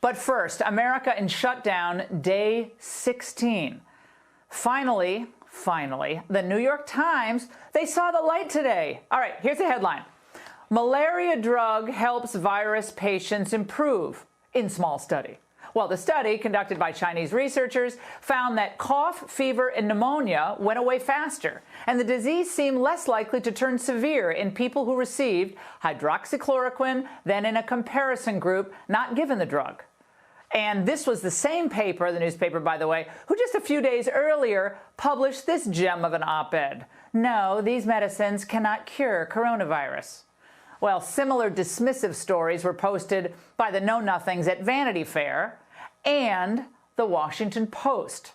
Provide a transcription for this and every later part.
But first, America in shutdown, day 16. Finally, the New York Times, they saw the light today. All right, here's the headline. Malaria drug helps virus patients improve in small study. Well, the study, conducted by Chinese researchers, found that cough, fever, and pneumonia went away faster, and the disease seemed less likely to turn severe in people who received hydroxychloroquine than in a comparison group not given the drug. And this was the same paper, the newspaper, by the way, who just a few days earlier published this gem of an op-ed. No, these medicines cannot cure coronavirus. Well, similar dismissive stories were posted by the know-nothings at Vanity Fair and the Washington Post.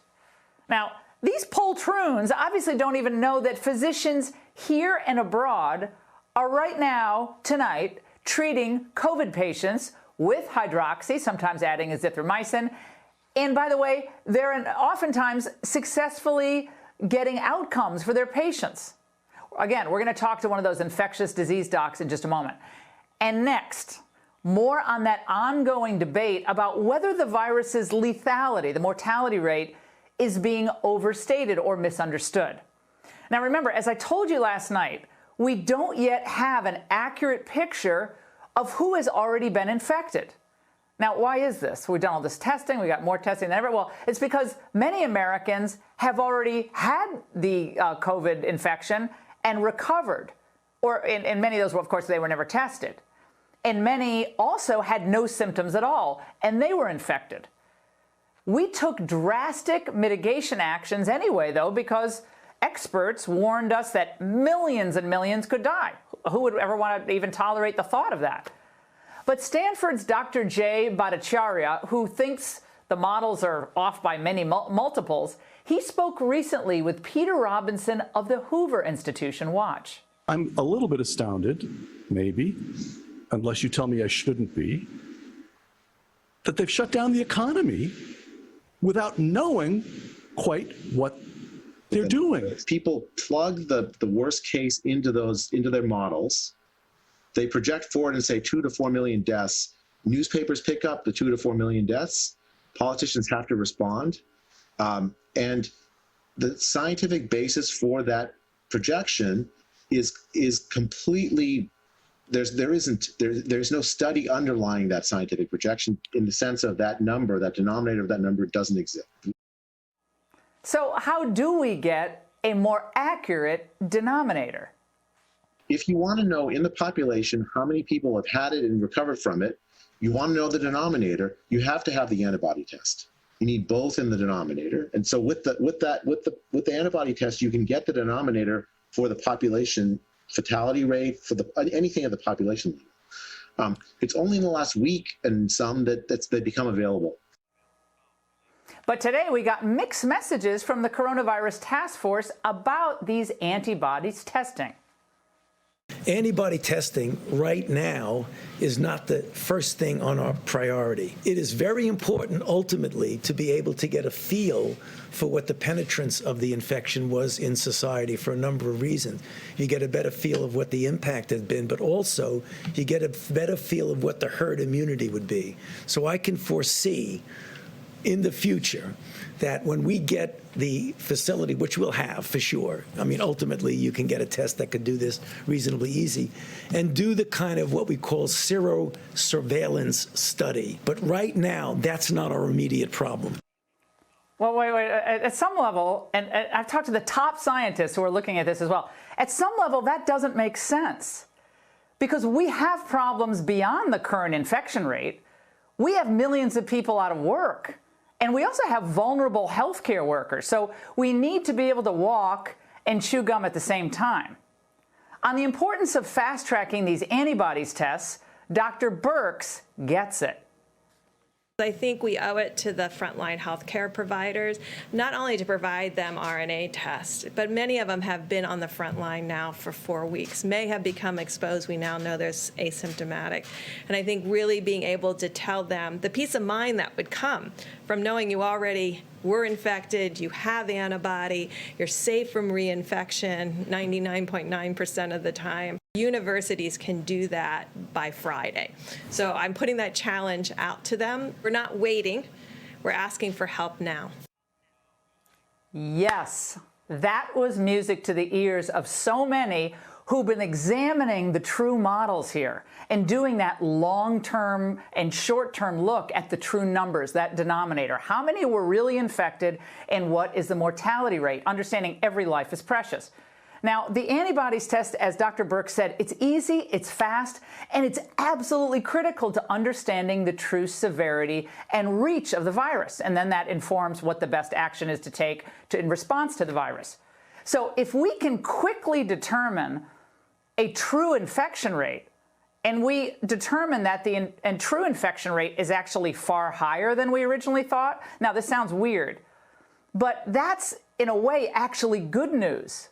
Now, these poltroons obviously don't even know that physicians here and abroad are right now, tonight, treating COVID patients with hydroxy, sometimes adding azithromycin. And by the way, they're oftentimes successfully getting outcomes for their patients. Again, we're going to talk to one of those infectious disease docs in just a moment. And next, more on that ongoing debate about whether the virus's lethality, the mortality rate, is being overstated or misunderstood. Now remember, as I told you last night, we don't yet have an accurate picture of who has already been infected. Now, why is this? We've done all this testing, we got more testing than ever. Well, it's because many Americans have already had the COVID infection and recovered. Or in many of those, well, of course, they were never tested. And many also had no symptoms at all, and they were infected. We took drastic mitigation actions anyway, though, because experts warned us that millions and millions could die. Who would ever want to even tolerate the thought of that? But Stanford's Dr. Jay Bhattacharya, who thinks the models are off by many multiples, he spoke recently with Peter Robinson of the Hoover Institution. Watch. I'm a little bit astounded, maybe, unless you tell me I shouldn't be, that they've shut down the economy without knowing quite what they're doing. People plug the worst case into their models. They project forward and say 2 to 4 million deaths. Newspapers pick up the 2 to 4 million deaths. Politicians have to respond. And the scientific basis for that projection is completely, there's no study underlying that scientific projection in the sense of that number, that denominator of that number doesn't exist. So how do we get a more accurate denominator? If you want to know in the population how many people have had it and recovered from it, you want to know the denominator, you have to have the antibody test. You need both in the denominator. And so with the antibody test, you can get the denominator for the population fatality rate, for anything at the population level. It's only in the last week and some that they become available. But today we got mixed messages from the coronavirus task force about these antibodies testing. Antibody testing right now is not the first thing on our priority. It is very important ultimately to be able to get a feel for what the penetrance of the infection was in society for a number of reasons. You get a better feel of what the impact has been, but also you get a better feel of what the herd immunity would be. So I can foresee in the future that when we get the facility, which we'll have for sure, I mean, ultimately you can get a test that could do this reasonably easy, and do the kind of what we call serosurveillance study. But right now, that's not our immediate problem. Well, wait. At some level, and I've talked to the top scientists who are looking at this as well, at some level that doesn't make sense. Because we have problems beyond the current infection rate. We have millions of people out of work. And we also have vulnerable healthcare workers, so we need to be able to walk and chew gum at the same time. On the importance of fast-tracking these antibodies tests, Dr. Birx gets it. I think we owe it to the frontline healthcare providers, not only to provide them RNA tests, but many of them have been on the front line now for 4 weeks, may have become exposed. We now know there's asymptomatic. And I think really being able to tell them the peace of mind that would come from knowing you already were infected, you have antibody, you're safe from reinfection 99.9% of the time. Universities can do that by Friday. So I'm putting that challenge out to them. We're not waiting. We're asking for help now. Yes, that was music to the ears of so many who've been examining the true models here and doing that long-term and short-term look at the true numbers, that denominator. How many were really infected and what is the mortality rate? Understanding every life is precious. Now, the antibodies test, as Dr. Burke said, it's easy, it's fast, and it's absolutely critical to understanding the true severity and reach of the virus. And then that informs what the best action is to take in response to the virus. So if we can quickly determine a true infection rate, and we determine that the true infection rate is actually far higher than we originally thought. Now, this sounds weird, but that's, in a way, actually good news,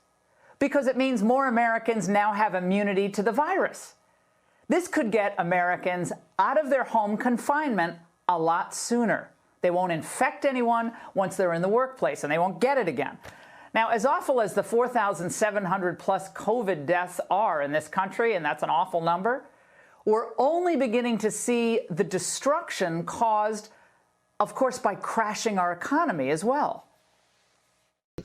because it means more Americans now have immunity to the virus. This could get Americans out of their home confinement a lot sooner. They won't infect anyone once they're in the workplace, and they won't get it again. Now, as awful as the 4,700 plus COVID deaths are in this country, and that's an awful number, we're only beginning to see the destruction caused, of course, by crashing our economy as well.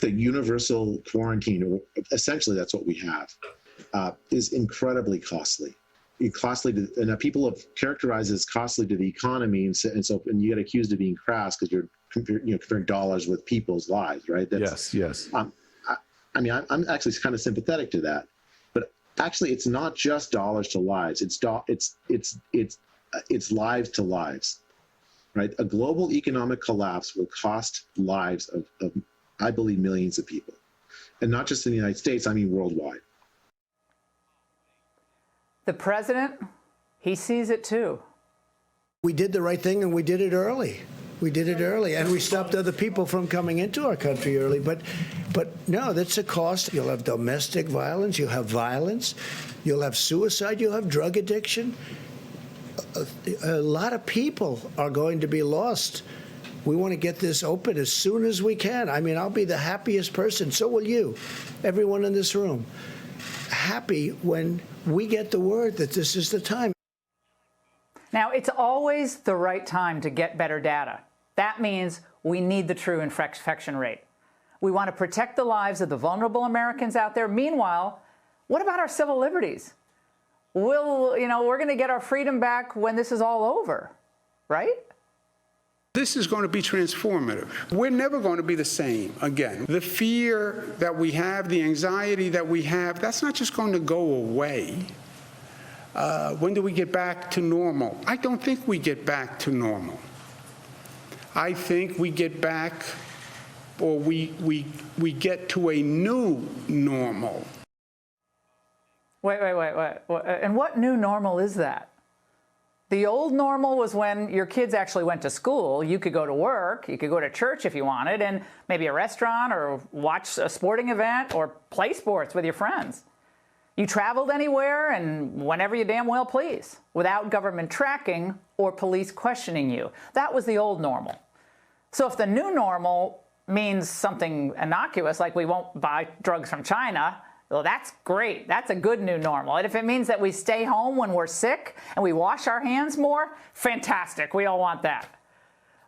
The universal quarantine, or essentially that's what we have, is incredibly costly. And people have characterized it as costly to the economy, and you get accused of being crass because you're comparing dollars with people's lives, right? Yes. I mean, I'm actually kind of sympathetic to that, but actually, it's not just dollars to lives. It's lives to lives, right? A global economic collapse will cost lives of I believe, millions of people, and not just in the United States. I mean, worldwide. The president, he sees it too. We did the right thing, and we did it early. We did it early, and we stopped other people from coming into our country early. But no, that's a cost. You'll have domestic violence. You'll have violence. You'll have suicide. You'll have drug addiction. A lot of people are going to be lost. We want to get this open as soon as we can. I mean, I'll be the happiest person. So will you, everyone in this room. Happy when we get the word that this is the time. Now, it's always the right time to get better data. That means we need the true infection rate. We want to protect the lives of the vulnerable Americans out there. Meanwhile, what about our civil liberties? We're going to get our freedom back when this is all over, right? This is going to be transformative. We're never going to be the same again. The fear that we have, the anxiety that we have, that's not just going to go away. When do we get back to normal? I don't think we get back to normal. I think we get back, or we get to a new normal. Wait. And what new normal is that? The old normal was when your kids actually went to school. You could go to work, you could go to church if you wanted, and maybe a restaurant, or watch a sporting event, or play sports with your friends. You traveled anywhere and whenever you damn well please, without government tracking or police questioning you. That was the old normal. So if the new normal means something innocuous, like we won't buy drugs from China, well, that's great. That's a good new normal. And if it means that we stay home when we're sick and we wash our hands more, fantastic. We all want that.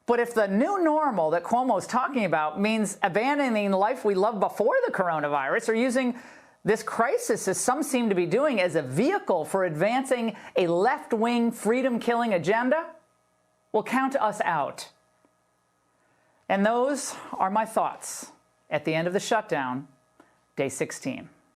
But if the new normal that Cuomo's talking about means abandoning the life we loved before the coronavirus, or using this crisis, as some seem to be doing, as a vehicle for advancing a left-wing freedom-killing agenda, well, count us out. And those are my thoughts at the end of the shutdown, day 16.